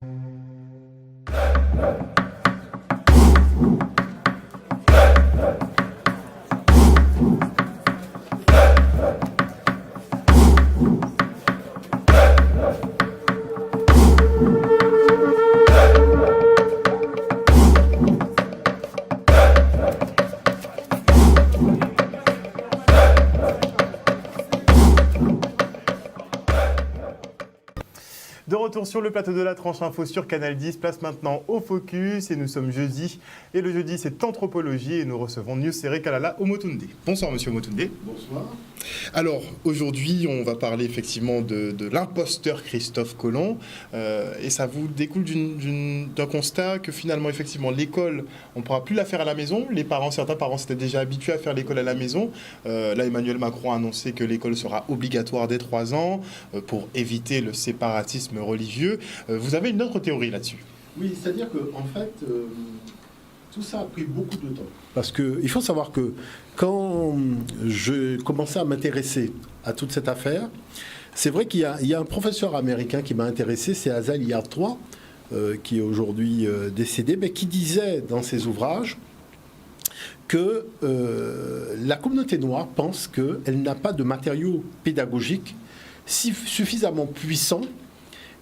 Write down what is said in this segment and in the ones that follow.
De retour sur le plateau de la tranche info sur Canal 10, place maintenant au focus et nous sommes jeudi. Et le jeudi c'est anthropologie et nous recevons Nusere Kalala Omotunde. Bonsoir monsieur Omotunde. Bonsoir. Alors aujourd'hui on va parler effectivement de l'imposteur Christophe Colomb et ça vous découle d'un constat que finalement effectivement l'école on ne pourra plus la faire à la maison. Certains parents s'étaient déjà habitués à faire l'école à la maison. Là Emmanuel Macron a annoncé que l'école sera obligatoire dès 3 ans pour éviter le séparatisme religieux. Vous avez une autre théorie là-dessus? Oui, c'est-à-dire que en fait, tout ça a pris beaucoup de temps. Parce qu'il faut savoir que quand je commençais à m'intéresser à toute cette affaire, c'est vrai qu'il y a un professeur américain qui m'a intéressé, c'est Asal Iyad-III, qui est aujourd'hui décédé, mais qui disait dans ses ouvrages que la communauté noire pense qu'elle n'a pas de matériau pédagogique suffisamment puissant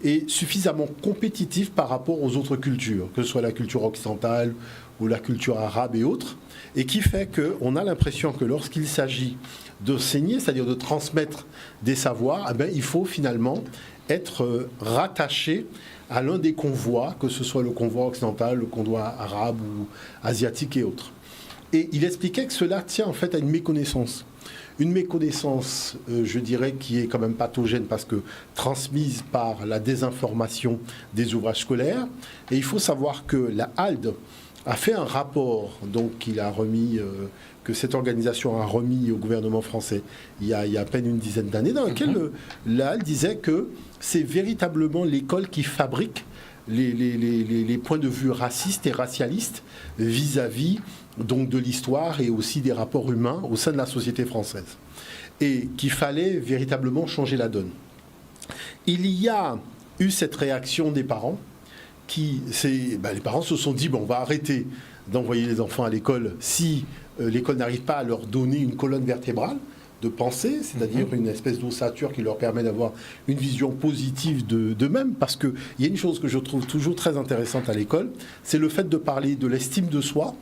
et suffisamment compétitif par rapport aux autres cultures, que ce soit la culture occidentale ou la culture arabe et autres, et qui fait qu'on a l'impression que lorsqu'il s'agit d'enseigner, c'est-à-dire de transmettre des savoirs, eh bien, il faut finalement être rattaché à l'un des convois, que ce soit le convoi occidental, le convoi arabe ou asiatique et autres. Et il expliquait que cela tient en fait à une méconnaissance. Une méconnaissance, je dirais, qui est quand même pathogène parce que transmise par la désinformation des ouvrages scolaires. Et il faut savoir que la HALD a fait un rapport, donc qu'il a remis, que cette organisation a remis au gouvernement français il y a à peine une dizaine d'années, dans lequel la HALD disait que c'est véritablement l'école qui fabrique les points de vue racistes et racialistes vis-à-vis donc de l'histoire et aussi des rapports humains au sein de la société française. Et qu'il fallait véritablement changer la donne. Il y a eu cette réaction des parents les parents se sont dit, bon, on va arrêter d'envoyer les enfants à l'école si l'école n'arrive pas à leur donner une colonne vertébrale de pensée, c'est-à-dire une espèce d'ossature qui leur permet d'avoir une vision positive d'eux-mêmes, parce qu'il y a une chose que je trouve toujours très intéressante à l'école, c'est le fait de parler de l'estime de soi,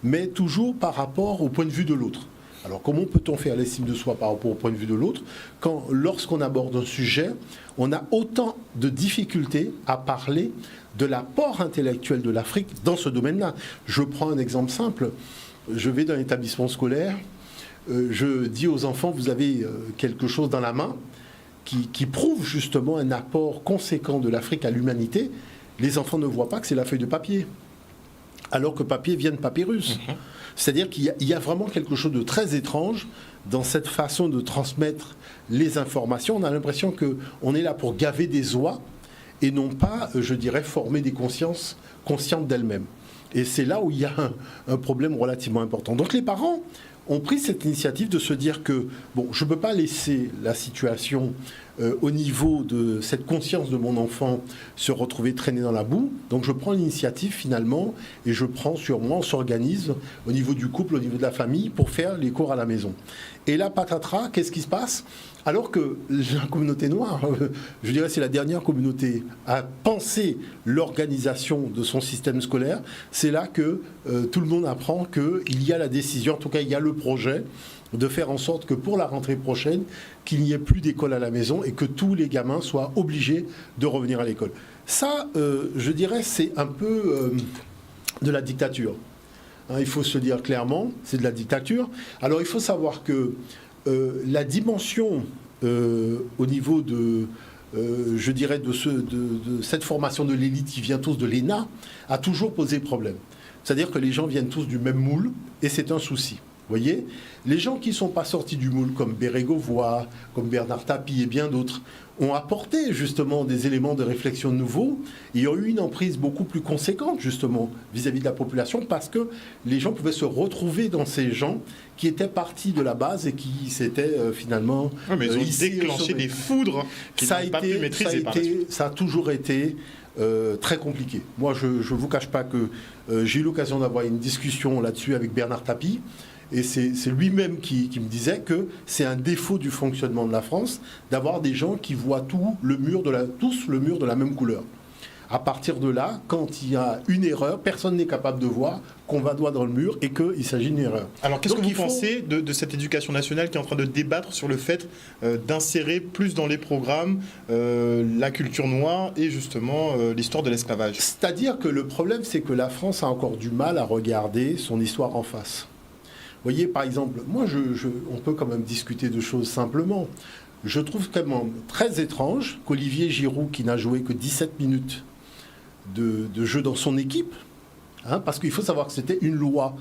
mais toujours par rapport au point de vue de l'autre. Alors comment peut-on faire l'estime de soi par rapport au point de vue de l'autre quand, lorsqu'on aborde un sujet, on a autant de difficultés à parler de l'apport intellectuel de l'Afrique dans ce domaine-là? Je prends un exemple simple. Je vais dans un établissement scolaire, je dis aux enfants, vous avez quelque chose dans la main qui prouve justement un apport conséquent de l'Afrique à l'humanité. Les enfants ne voient pas que c'est la feuille de papier, alors que papier vient de papyrus. C'est-à-dire qu'il y a vraiment quelque chose de très étrange dans cette façon de transmettre les informations. On a l'impression qu'on est là pour gaver des oies et non pas, je dirais, former des consciences conscientes d'elles-mêmes. Et c'est là où il y a un problème relativement important. Donc les parents ont pris cette initiative de se dire que, bon, je ne peux pas laisser la situation au niveau de cette conscience de mon enfant se retrouver traîné dans la boue. Donc je prends l'initiative finalement et je prends sur moi, on s'organise au niveau du couple, au niveau de la famille pour faire les cours à la maison. Et là, patatras, qu'est-ce qui se passe? Alors que la communauté noire, je dirais c'est la dernière communauté à penser l'organisation de son système scolaire, c'est là que tout le monde apprend qu'il y a la décision, en tout cas il y a le projet de faire en sorte que pour la rentrée prochaine, qu'il n'y ait plus d'école à la maison et que tous les gamins soient obligés de revenir à l'école. Ça, je dirais, c'est un peu de la dictature. Hein, il faut se dire clairement, c'est de la dictature. Alors il faut savoir que la dimension au niveau de, je dirais, de cette formation de l'élite qui vient tous de l'ENA, a toujours posé problème. C'est-à-dire que les gens viennent tous du même moule et c'est un souci. voyez, les gens qui ne sont pas sortis du moule, comme Bérégovoy, comme Bernard Tapie et bien d'autres, ont apporté justement des éléments de réflexion nouveaux et ont eu une emprise beaucoup plus conséquente justement vis-à-vis de la population parce que les gens pouvaient se retrouver dans ces gens qui étaient partis de la base et qui s'étaient finalement... Oui, mais ils ont déclenché des foudres qu'ils n'ont pas pu maîtriser par la suite. Ça a toujours été très compliqué. Moi, je ne vous cache pas que j'ai eu l'occasion d'avoir une discussion là-dessus avec Bernard Tapie. Et c'est lui-même qui me disait que c'est un défaut du fonctionnement de la France d'avoir des gens qui voient tous le mur de la même couleur. À partir de là, quand il y a une erreur, personne n'est capable de voir qu'on va droit dans le mur et qu'il s'agit d'une erreur. Alors qu'est-ce que vous pensez de cette éducation nationale qui est en train de débattre sur le fait d'insérer plus dans les programmes la culture noire et justement l'histoire de l'esclavage ? C'est-à-dire que le problème, c'est que la France a encore du mal à regarder son histoire en face. Vous voyez, par exemple, moi, on peut quand même discuter de choses simplement. Je trouve quand même très étrange qu'Olivier Giroud, qui n'a joué que 17 minutes de jeu dans son équipe, parce qu'il faut savoir que c'était une loi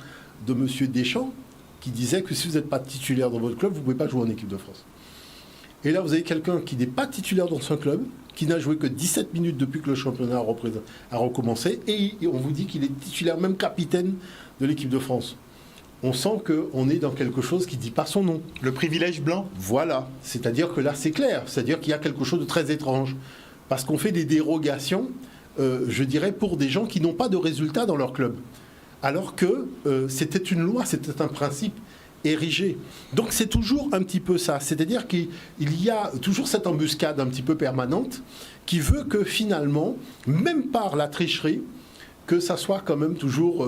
de M. Deschamps qui disait que si vous n'êtes pas titulaire dans votre club, vous ne pouvez pas jouer en équipe de France. Et là, vous avez quelqu'un qui n'est pas titulaire dans son club, qui n'a joué que 17 minutes depuis que le championnat a recommencé, et on vous dit qu'il est titulaire, même capitaine de l'équipe de France. On sent qu'on est dans quelque chose qui ne dit pas son nom. Le privilège blanc ? Voilà. C'est-à-dire que là, c'est clair. C'est-à-dire qu'il y a quelque chose de très étrange. Parce qu'on fait des dérogations, je dirais, pour des gens qui n'ont pas de résultats dans leur club. Alors que c'était une loi, c'était un principe érigé. Donc c'est toujours un petit peu ça. C'est-à-dire qu'il y a toujours cette embuscade un petit peu permanente qui veut que finalement, même par la tricherie, que ça soit quand même toujours...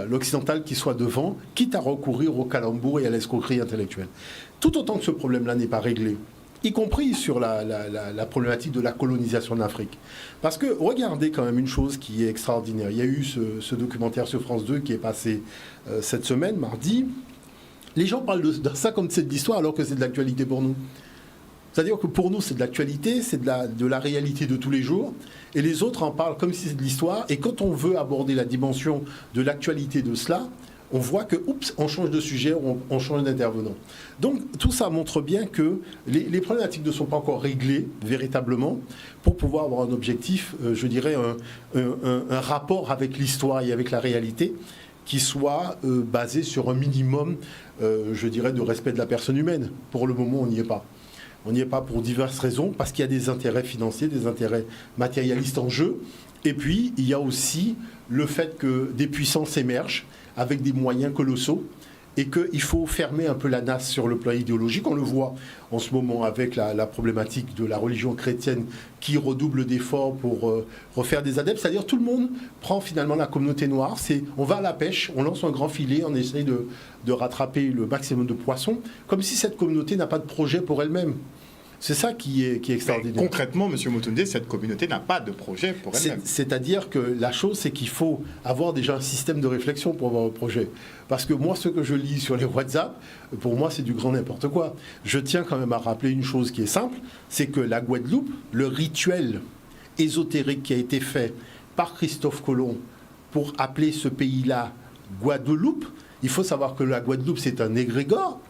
l'occidental qui soit devant, quitte à recourir au calembour et à l'escroquerie intellectuelle. Tout autant que ce problème-là n'est pas réglé, y compris sur la problématique de la colonisation d'Afrique. Parce que regardez quand même une chose qui est extraordinaire. Il y a eu ce documentaire sur France 2 qui est passé cette semaine, mardi. Les gens parlent de ça comme c'est de l'histoire alors que c'est de l'actualité pour nous. C'est-à-dire que pour nous, c'est de l'actualité, c'est de la réalité de tous les jours. Et les autres en parlent comme si c'était de l'histoire. Et quand on veut aborder la dimension de l'actualité de cela, on voit que, on change de sujet, on change d'intervenant. Donc, tout ça montre bien que les problématiques ne sont pas encore réglées, véritablement, pour pouvoir avoir un objectif, je dirais, un rapport avec l'histoire et avec la réalité qui soit basé sur un minimum, je dirais, de respect de la personne humaine. Pour le moment, on n'y est pas. On n'y est pas pour diverses raisons, parce qu'il y a des intérêts financiers, des intérêts matérialistes en jeu. Et puis, il y a aussi le fait que des puissances émergent avec des moyens colossaux et qu'il faut fermer un peu la nasse sur le plan idéologique. On le voit en ce moment avec la problématique de la religion chrétienne qui redouble d'efforts pour refaire des adeptes. C'est-à-dire tout le monde prend finalement la communauté noire. On va à la pêche, on lance un grand filet, on essaye de rattraper le maximum de poissons, comme si cette communauté n'a pas de projet pour elle-même. C'est ça qui est extraordinaire. Mais concrètement, M. Motoundé, cette communauté n'a pas de projet pour elle-même. C'est-à-dire que la chose, c'est qu'il faut avoir déjà un système de réflexion pour avoir un projet. Parce que moi, ce que je lis sur les WhatsApp, pour moi, c'est du grand n'importe quoi. Je tiens quand même à rappeler une chose qui est simple, c'est que la Guadeloupe, le rituel ésotérique qui a été fait par Christophe Colomb pour appeler ce pays-là Guadeloupe, il faut savoir que la Guadeloupe, c'est un égrégore,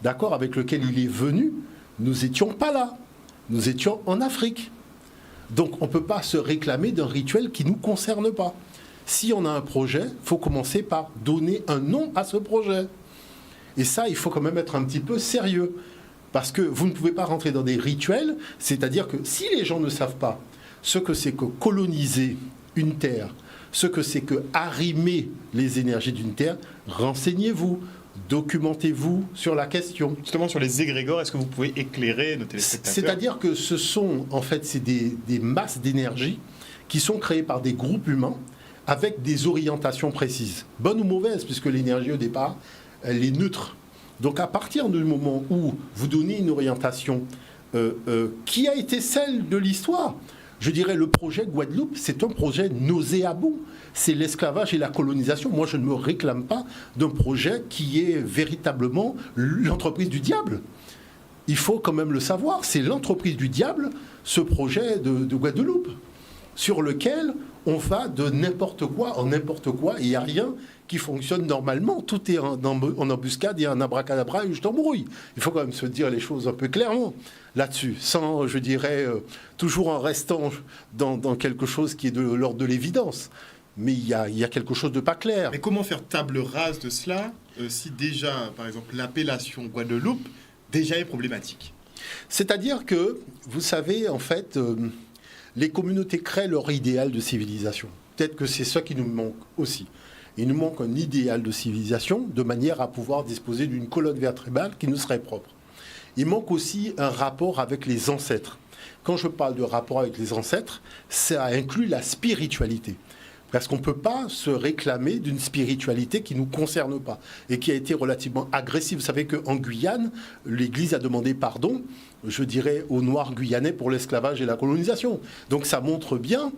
d'accord, avec lequel il est venu. Nous n'étions pas là. Nous étions en Afrique. Donc on ne peut pas se réclamer d'un rituel qui ne nous concerne pas. Si on a un projet, il faut commencer par donner un nom à ce projet. Et ça, il faut quand même être un petit peu sérieux. Parce que vous ne pouvez pas rentrer dans des rituels, c'est-à-dire que si les gens ne savent pas ce que c'est que coloniser une terre, ce que c'est que arrimer les énergies d'une terre, renseignez-vous. Documentez-vous sur la question. Justement, sur les égrégores, est-ce que vous pouvez éclairer nos téléspectateurs ? C'est-à-dire que c'est des masses d'énergie qui sont créées par des groupes humains avec des orientations précises. Bonnes ou mauvaises, puisque l'énergie, au départ, elle est neutre. Donc, à partir du moment où vous donnez une orientation qui a été celle de l'histoire, je dirais le projet Guadeloupe, c'est un projet nauséabond. C'est l'esclavage et la colonisation. Moi, je ne me réclame pas d'un projet qui est véritablement l'entreprise du diable. Il faut quand même le savoir. C'est l'entreprise du diable, ce projet de Guadeloupe. sur lequel on va de n'importe quoi en n'importe quoi, et il n'y a rien qui fonctionne normalement. Tout est en embuscade, il y a un abracadabra et je t'embrouille. Il faut quand même se dire les choses un peu clairement là-dessus, sans, je dirais, toujours en restant dans quelque chose qui est de l'ordre de l'évidence. Mais il y a quelque chose de pas clair. Mais comment faire table rase de cela si déjà, par exemple, l'appellation Guadeloupe déjà est problématique? C'est-à-dire que, vous savez, en fait, les communautés créent leur idéal de civilisation. Peut-être que c'est ça qui nous manque aussi. Il nous manque un idéal de civilisation de manière à pouvoir disposer d'une colonne vertébrale qui nous serait propre. Il manque aussi un rapport avec les ancêtres. Quand je parle de rapport avec les ancêtres, ça inclut la spiritualité. Parce qu'on ne peut pas se réclamer d'une spiritualité qui ne nous concerne pas et qui a été relativement agressive. Vous savez qu'en Guyane, l'Église a demandé pardon, je dirais, aux Noirs guyanais pour l'esclavage et la colonisation. Donc ça montre bien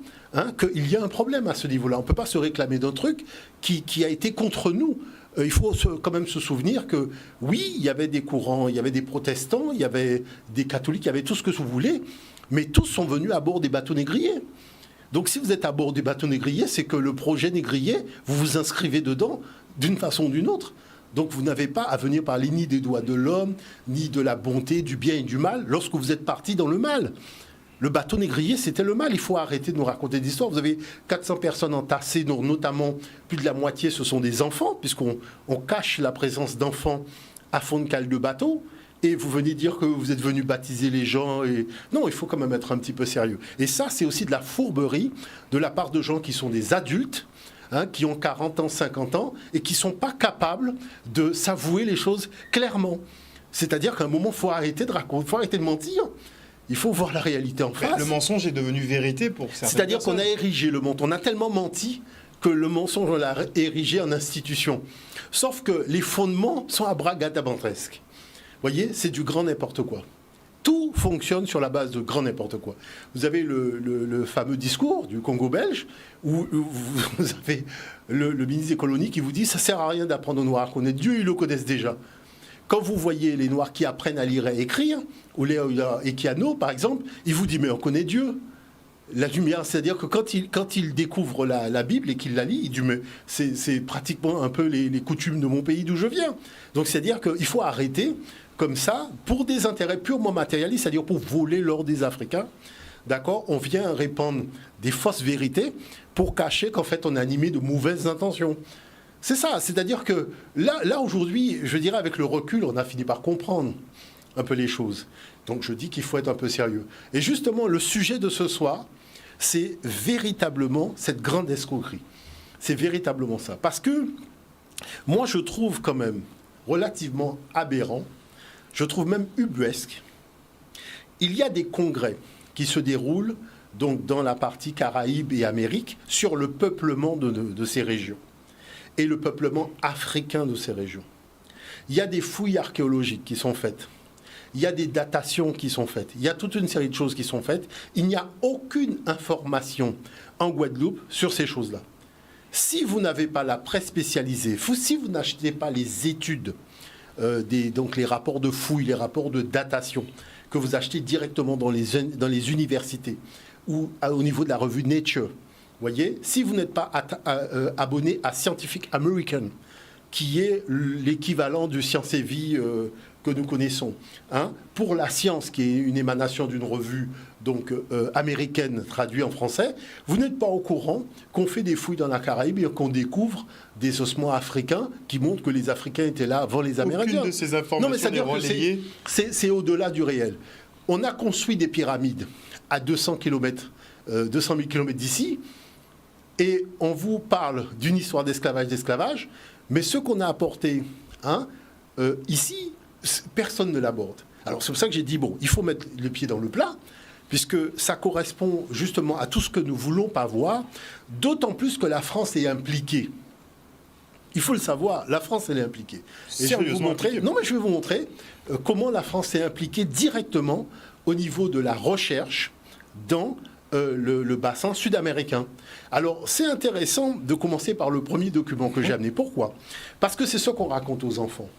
qu'il y a un problème à ce niveau-là. On ne peut pas se réclamer d'un truc qui a été contre nous. Il faut quand même se souvenir que, oui, il y avait des courants, il y avait des protestants, il y avait des catholiques, il y avait tout ce que vous voulez, mais tous sont venus à bord des bateaux négriers. Donc si vous êtes à bord du bateau négrier, c'est que le projet négrier, vous vous inscrivez dedans d'une façon ou d'une autre. Donc vous n'avez pas à venir parler ni des droits de l'homme, ni de la bonté, du bien et du mal, lorsque vous êtes parti dans le mal. Le bateau négrier, c'était le mal. Il faut arrêter de nous raconter des histoires. Vous avez 400 personnes entassées, dont notamment plus de la moitié, ce sont des enfants, puisqu'on cache la présence d'enfants à fond de cale de bateau. Et vous venez dire que vous êtes venu baptiser les gens. Et... Non, il faut quand même être un petit peu sérieux. Et ça, c'est aussi de la fourberie de la part de gens qui sont des adultes, qui ont 40 ans, 50 ans, et qui ne sont pas capables de s'avouer les choses clairement. C'est-à-dire qu'à un moment, il faut arrêter de raconter, il faut arrêter de mentir. Il faut voir la réalité en face. Le mensonge est devenu vérité pour certaines C'est-à-dire personnes. qu'on a érigé le mensonge. On a tellement menti que le mensonge, on l'a érigé en institution. Sauf que les fondements sont abracadabantesques. Vous voyez, c'est du grand n'importe quoi. Tout fonctionne sur la base de grand n'importe quoi. Vous avez le fameux discours du Congo belge où vous avez le ministre des colonies qui vous dit « ça ne sert à rien d'apprendre aux Noirs, connaître Dieu, ils le connaissent déjà ». Quand vous voyez les Noirs qui apprennent à lire et écrire, ou les Ekiano par exemple, ils vous disent « mais on connaît Dieu ». La lumière, c'est-à-dire que quand il découvre la Bible et qu'il la lit, il dit mais c'est pratiquement un peu les coutumes de mon pays d'où je viens. Donc c'est-à-dire qu'il faut arrêter comme ça pour des intérêts purement matérialistes, c'est-à-dire pour voler l'or des Africains. D'accord ? On vient répandre des fausses vérités pour cacher qu'en fait on est animé de mauvaises intentions. C'est ça, c'est-à-dire que là aujourd'hui, je dirais avec le recul, on a fini par comprendre un peu les choses. Donc je dis qu'il faut être un peu sérieux. Et justement, le sujet de ce soir, c'est véritablement cette grande escroquerie. C'est véritablement ça. Parce que moi, je trouve quand même relativement aberrant, je trouve même ubuesque. Il y a des congrès qui se déroulent donc dans la partie Caraïbes et Amérique sur le peuplement de ces régions et le peuplement africain de ces régions. Il y a des fouilles archéologiques qui sont faites. Il y a des datations qui sont faites. Il y a toute une série de choses qui sont faites. Il n'y a aucune information en Guadeloupe sur ces choses-là. Si vous n'avez pas la presse spécialisée, si vous n'achetez pas les études, donc les rapports de fouilles, les rapports de datation, que vous achetez directement dans les universités ou au niveau de la revue Nature, voyez, si vous n'êtes pas abonné à Scientific American, qui est l'équivalent du Science et Vie que nous connaissons, pour la science, qui est une émanation d'une revue donc américaine traduite en français, vous n'êtes pas au courant qu'on fait des fouilles dans la Caraïbe et qu'on découvre des ossements africains qui montrent que les Africains étaient là avant les Amérindiens. Aucune de ces informations n'est relayée. C'est au-delà du réel. On a construit des pyramides à 200 000 km d'ici, et on vous parle d'une histoire d'esclavage, mais ce qu'on a apporté ici, personne ne l'aborde. Alors c'est pour ça que j'ai dit, bon, il faut mettre le pied dans le plat, puisque ça correspond justement à tout ce que nous voulons pas voir, d'autant plus que la France est impliquée. Il faut le savoir, la France, elle est impliquée. Et je vais vous montrer, je vais vous montrer comment la France est impliquée directement au niveau de la recherche dans le bassin sud-américain. Alors, c'est intéressant de commencer par le premier document que j'ai amené. Pourquoi ? Parce que c'est ce qu'on raconte aux enfants.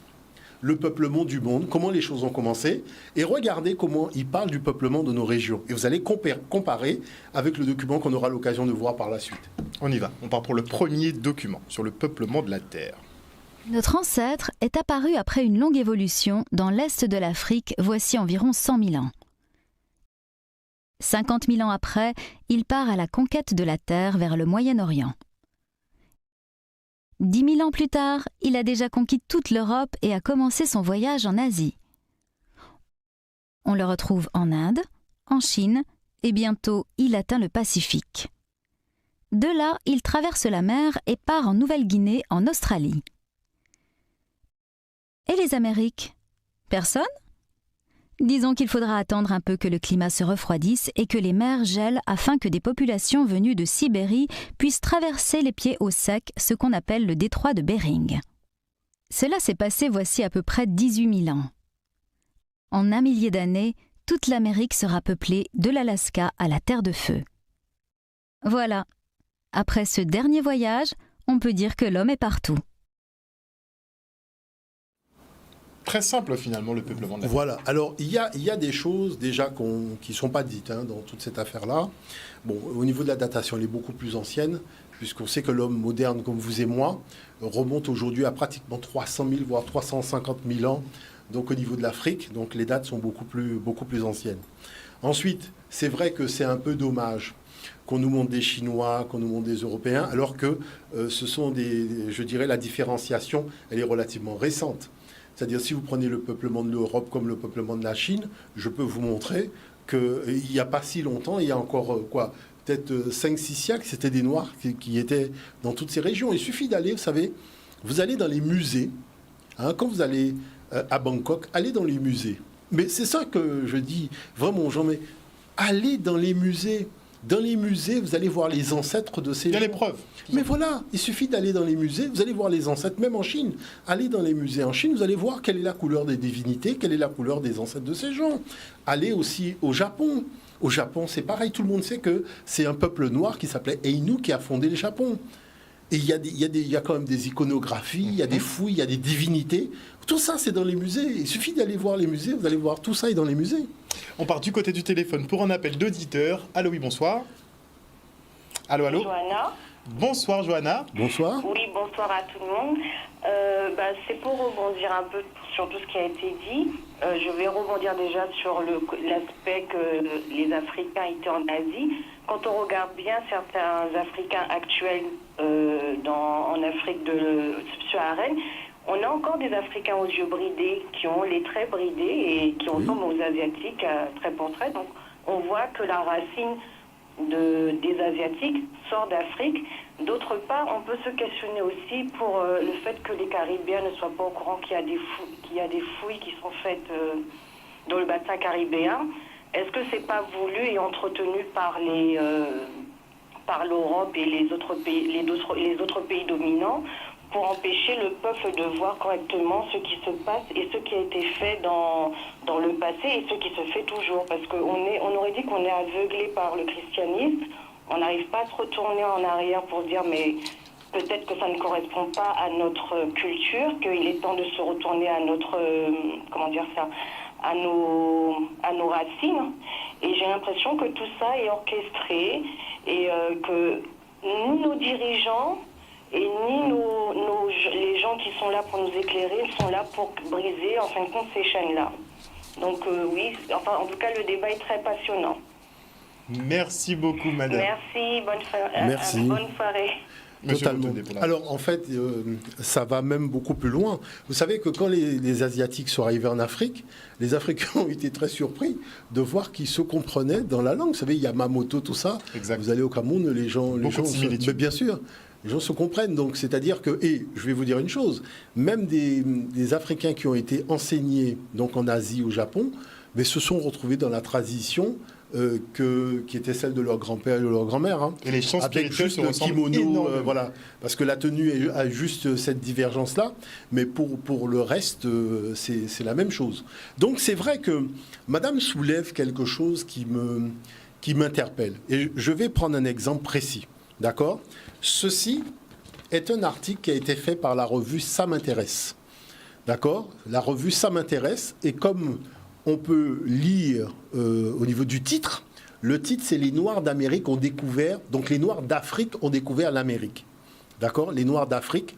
le peuplement du monde, comment les choses ont commencé, et regardez comment il parle du peuplement de nos régions. Et vous allez comparer avec le document qu'on aura l'occasion de voir par la suite. On y va, on part pour le premier document sur le peuplement de la Terre. Notre ancêtre est apparu après une longue évolution dans l'est de l'Afrique, voici environ 100 000 ans. 50 000 ans après, il part à la conquête de la Terre vers le Moyen-Orient. 10 000 ans plus tard, il a déjà conquis toute l'Europe et a commencé son voyage en Asie. On le retrouve en Inde, en Chine et bientôt il atteint le Pacifique. De là, il traverse la mer et part en Nouvelle-Guinée, en Australie. Et les Amériques? Personne? Disons qu'il faudra attendre un peu que le climat se refroidisse et que les mers gèlent afin que des populations venues de Sibérie puissent traverser les pieds au sec, ce qu'on appelle le détroit de Bering. Cela s'est passé voici à peu près 18 000 ans. En un millier d'années, toute l'Amérique sera peuplée de l'Alaska à la Terre de Feu. Voilà. Après ce dernier voyage, on peut dire que l'homme est partout. Très simple finalement le peuplement de la Terre. Voilà, alors il y a des choses déjà qui ne sont pas dites dans toute cette affaire-là. Bon, au niveau de la datation, elle est beaucoup plus ancienne, puisqu'on sait que l'homme moderne comme vous et moi remonte aujourd'hui à pratiquement 300 000, voire 350 000 ans, donc au niveau de l'Afrique, donc les dates sont beaucoup plus anciennes. Ensuite, c'est vrai que c'est un peu dommage qu'on nous montre des Chinois, qu'on nous montre des Européens, alors que ce sont je dirais, la différenciation, elle est relativement récente. C'est-à-dire, si vous prenez le peuplement de l'Europe comme le peuplement de la Chine, je peux vous montrer qu'il n'y a pas si longtemps, il y a encore peut-être 5-6 siècles, c'était des Noirs qui étaient dans toutes ces régions. Il suffit d'aller, vous savez, vous allez dans les musées, quand vous allez à Bangkok, allez dans les musées. Mais c'est ça que je dis vraiment aux gens, mais allez dans les musées. Dans les musées, vous allez voir les ancêtres de ces gens. Il y a les preuves. Mais voilà, il suffit d'aller dans les musées, vous allez voir les ancêtres, même en Chine. Allez dans les musées en Chine, vous allez voir quelle est la couleur des divinités, quelle est la couleur des ancêtres de ces gens. Allez aussi au Japon. Au Japon, c'est pareil, tout le monde sait que c'est un peuple noir qui s'appelait Ainu qui a fondé le Japon. Et il y a quand même des iconographies, il y a des fouilles, il y a des divinités. Tout ça, c'est dans les musées. Il suffit d'aller voir les musées, vous allez voir tout ça est dans les musées. On part du côté du téléphone pour un appel d'auditeur. Allô, oui, bonsoir. Allô, allô. Johanna. Bonsoir, Johanna. Bonsoir. Oui, bonsoir à tout le monde. C'est pour rebondir un peu sur tout ce qui a été dit. Je vais rebondir déjà sur l'aspect que les Africains étaient en Asie. Quand on regarde bien certains Africains actuels en Afrique subsaharienne, on a encore des Africains aux yeux bridés, qui ont les traits bridés et qui ressemblent aux Asiatiques trait pour trait. Donc on voit que la racine des Asiatiques sort d'Afrique. D'autre part, on peut se questionner aussi pour le fait que les Caribéens ne soient pas au courant qu'il y a des fouilles qui sont faites dans le bassin caribéen. Est-ce que c'est pas voulu et entretenu par l'Europe et les autres pays dominants pour empêcher le peuple de voir correctement ce qui se passe et ce qui a été fait dans le passé et ce qui se fait toujours? Parce qu'on aurait dit qu'on est aveuglé par le christianisme. On n'arrive pas à se retourner en arrière pour dire mais peut-être que ça ne correspond pas à notre culture, qu'il est temps de se retourner à notre à nos racines. Et j'ai l'impression que tout ça est orchestré et que ni nos dirigeants et ni les gens qui sont là pour nous éclairer sont là pour briser en fin de compte ces chaînes-là. Donc oui, en tout cas le débat est très passionnant. Merci beaucoup, madame. Merci, Merci. Bonne soirée. Totalement. Alors en fait, ça va même beaucoup plus loin. Vous savez que quand les Asiatiques sont arrivés en Afrique, les Africains ont été très surpris de voir qu'ils se comprenaient dans la langue. Vous savez, Yamamoto, tout ça. Exact. Vous allez au Cameroun, les gens de similitudes. mais bien sûr, les gens se comprennent. Donc c'est-à-dire que, et je vais vous dire une chose, même des Africains qui ont été enseignés donc en Asie, au Japon, mais se sont retrouvés dans la tradition qui était celle de leur grand-père et de leur grand-mère. Et les chants avec spirituels juste se le ressemblent kimono, voilà, parce que la tenue a juste cette divergence-là, mais pour le reste, c'est la même chose. Donc c'est vrai que Madame soulève quelque chose qui m'interpelle. Et je vais prendre un exemple précis, d'accord? Ceci est un article qui a été fait par la revue Ça m'intéresse. D'accord ? La revue Ça m'intéresse. Et comme on peut lire au niveau du titre, le titre, c'est Les Noirs d'Amérique ont découvert... Donc, les Noirs d'Afrique ont découvert l'Amérique. D'accord ? Les Noirs d'Afrique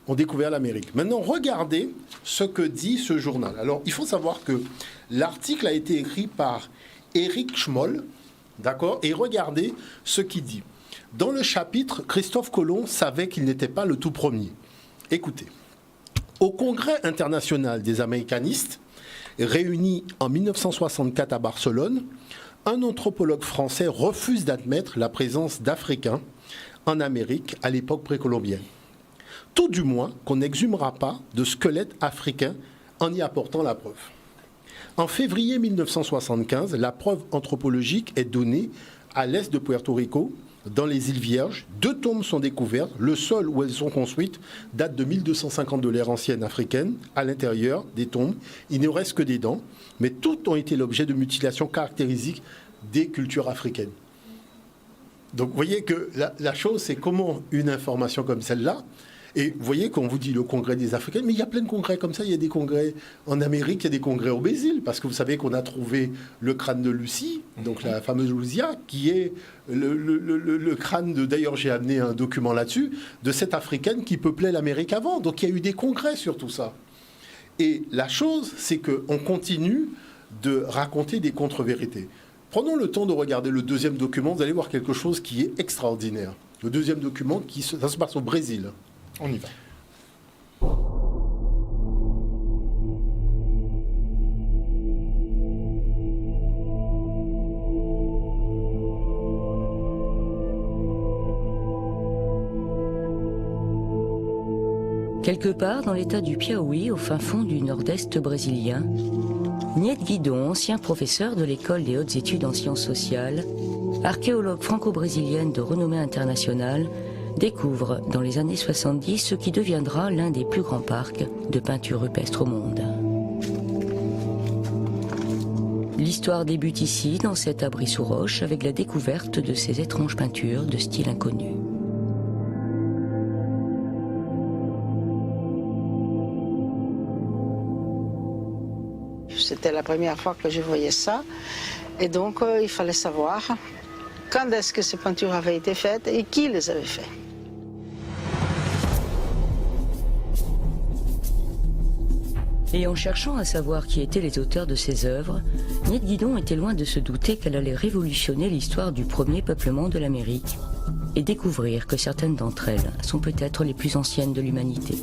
ont découvert l'Amérique. Maintenant, regardez ce que dit ce journal. Alors, il faut savoir que l'article a été écrit par Éric Schmoll, d'accord ? Et regardez ce qu'il dit. Dans le chapitre, Christophe Colomb savait qu'il n'était pas le tout premier. Écoutez. Au Congrès international des américanistes, réuni en 1964 à Barcelone, un anthropologue français refuse d'admettre la présence d'Africains en Amérique à l'époque précolombienne. Tout du moins qu'on n'exhumera pas de squelettes africains en y apportant la preuve. En février 1975, la preuve anthropologique est donnée à l'est de Puerto Rico, dans les îles Vierges. 2 tombes sont découvertes. Le sol où elles sont construites date de 1250 de l'ère ancienne africaine. À l'intérieur des tombes, il ne reste que des dents, mais toutes ont été l'objet de mutilations caractéristiques des cultures africaines. Donc vous voyez que la chose, c'est comment une information comme celle-là, et vous voyez qu'on vous dit le congrès des Africains, mais il y a plein de congrès comme ça, il y a des congrès en Amérique, il y a des congrès au Brésil, parce que vous savez qu'on a trouvé le crâne de Lucie, donc la fameuse Luzia, qui est le crâne de, d'ailleurs j'ai amené un document là-dessus, de cette Africaine qui peuplait l'Amérique avant, donc il y a eu des congrès sur tout ça. Et la chose, c'est qu'on continue de raconter des contre-vérités. Prenons le temps de regarder le deuxième document, vous allez voir quelque chose qui est extraordinaire. Le deuxième document, ça se passe au Brésil. On y va. Quelque part dans l'état du Piauí, au fin fond du nord-est brésilien, Niette Guidon, ancien professeur de l'école des hautes études en sciences sociales, archéologue franco-brésilienne de renommée internationale, découvre dans les années 70 ce qui deviendra l'un des plus grands parcs de peinture rupestre au monde. L'histoire débute ici, dans cet abri sous roche, avec la découverte de ces étranges peintures de style inconnu. C'était la première fois que je voyais ça, et donc il fallait savoir quand est-ce que ces peintures avaient été faites et qui les avait faites. Et en cherchant à savoir qui étaient les auteurs de ces œuvres, Niette Guidon était loin de se douter qu'elle allait révolutionner l'histoire du premier peuplement de l'Amérique et découvrir que certaines d'entre elles sont peut-être les plus anciennes de l'humanité.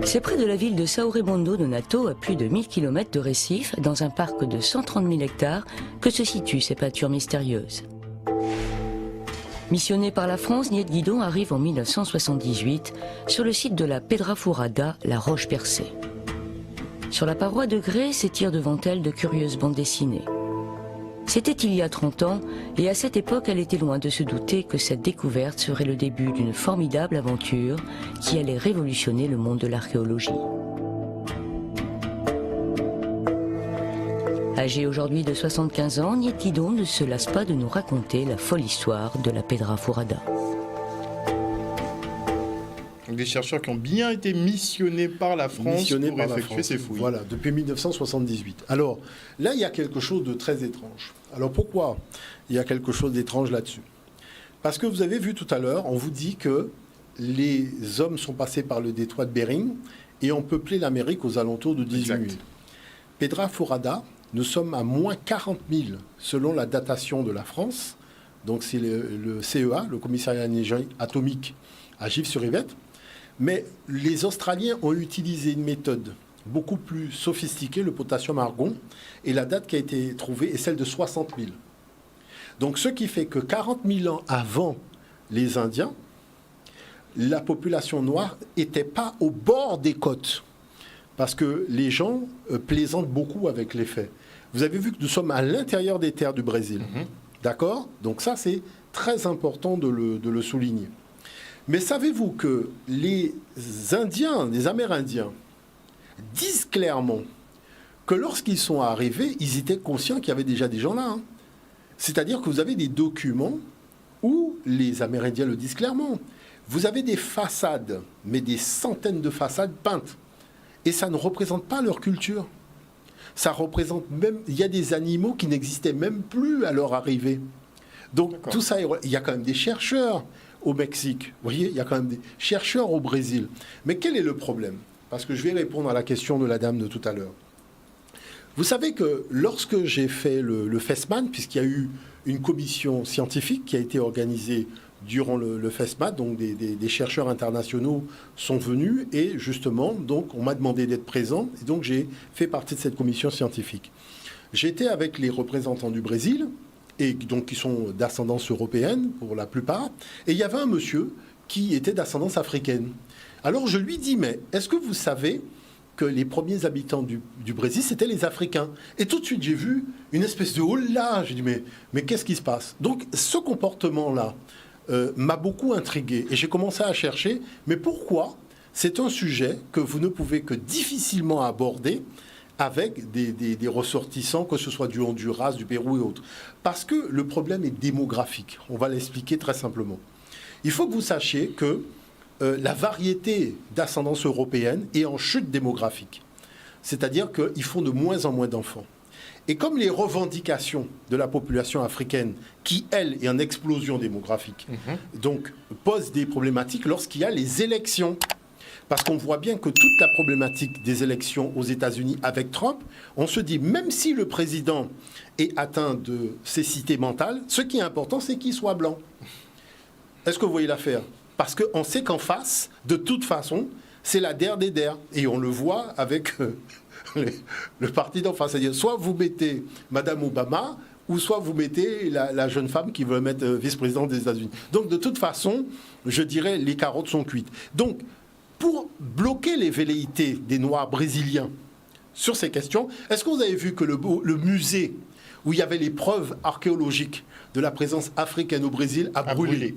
C'est près de la ville de São Raimundo Nonato, à plus de 1000 km de Recife, dans un parc de 130 000 hectares, que se situent ces peintures mystérieuses. Missionnée par la France, Niette Guidon arrive en 1978 sur le site de la Pedra Furada, la roche percée. Sur la paroi de grès s'étirent devant elle de curieuses bandes dessinées. C'était il y a 30 ans, et à cette époque, elle était loin de se douter que cette découverte serait le début d'une formidable aventure qui allait révolutionner le monde de l'archéologie. Âgée aujourd'hui de 75 ans, Niette Guidon ne se lasse pas de nous raconter la folle histoire de la Pedra Furada. Des chercheurs qui ont bien été missionnés par la France pour effectuer ces fouilles. Voilà, depuis 1978. Alors, là, il y a quelque chose de très étrange. Alors, pourquoi il y a quelque chose d'étrange là-dessus? Parce que vous avez vu tout à l'heure, on vous dit que les hommes sont passés par le détroit de Bering et ont peuplé l'Amérique aux alentours de 18 000. Pedra Furada, nous sommes à moins 40 000 selon la datation de la France. Donc, c'est le CEA, le Commissariat atomique à Gif-sur-Yvette. Mais les Australiens ont utilisé une méthode beaucoup plus sophistiquée, le potassium argon, et la date qui a été trouvée est celle de 60 000. Donc ce qui fait que 40 000 ans avant les Indiens, la population noire n'était pas au bord des côtes. Parce que les gens plaisantent beaucoup avec les faits. Vous avez vu que nous sommes à l'intérieur des terres du Brésil. D'accord ? Donc ça, c'est très important de le souligner. Mais savez-vous que les Indiens, les Amérindiens, disent clairement que lorsqu'ils sont arrivés, ils étaient conscients qu'il y avait déjà des gens là. Hein. C'est-à-dire que vous avez des documents où les Amérindiens le disent clairement. Vous avez des façades, mais des centaines de façades peintes. Et ça ne représente pas leur culture. Ça représente même... Il y a des animaux qui n'existaient même plus à leur arrivée. Donc tout ça, il y a quand même des chercheurs au Mexique. Vous voyez, il y a quand même des chercheurs au Brésil. Mais quel est le problème ? Parce que je vais répondre à la question de la dame de tout à l'heure. Vous savez que lorsque j'ai fait le FESMAN, puisqu'il y a eu une commission scientifique qui a été organisée durant le FESMAN, donc des chercheurs internationaux sont venus et justement, donc on m'a demandé d'être présent et donc j'ai fait partie de cette commission scientifique. J'étais avec les représentants du Brésil et donc qui sont d'ascendance européenne pour la plupart, et il y avait un monsieur qui était d'ascendance africaine. Alors je lui dis, mais est-ce que vous savez que les premiers habitants du Brésil, c'était les Africains? Et tout de suite, j'ai vu une espèce de « oh là !» J'ai dit, mais qu'est-ce qui se passe? Donc ce comportement-là m'a beaucoup intrigué. Et j'ai commencé à chercher, mais pourquoi c'est un sujet que vous ne pouvez que difficilement aborder avec des ressortissants, que ce soit du Honduras, du Pérou et autres. Parce que le problème est démographique. On va l'expliquer très simplement. Il faut que vous sachiez que la variété d'ascendance européenne est en chute démographique. C'est-à-dire qu'ils font de moins en moins d'enfants. Et comme les revendications de la population africaine, qui, elle, est en explosion démographique, donc posent des problématiques lorsqu'il y a les élections. Parce qu'on voit bien que toute la problématique des élections aux États-Unis avec Trump, on se dit, même si le président est atteint de cécité mentale, ce qui est important, c'est qu'il soit blanc. Est-ce que vous voyez l'affaire? Parce qu'on sait qu'en face, de toute façon, c'est la der des der. Et on le voit avec le parti d'en face. C'est-à-dire, soit vous mettez Madame Obama, ou soit vous mettez la jeune femme qui veut mettre vice-présidente des États-Unis. Donc, de toute façon, je dirais, les carottes sont cuites. Donc, pour bloquer les velléités des Noirs brésiliens sur ces questions, est-ce que vous avez vu que le musée où il y avait les preuves archéologiques de la présence africaine au Brésil a brûlé?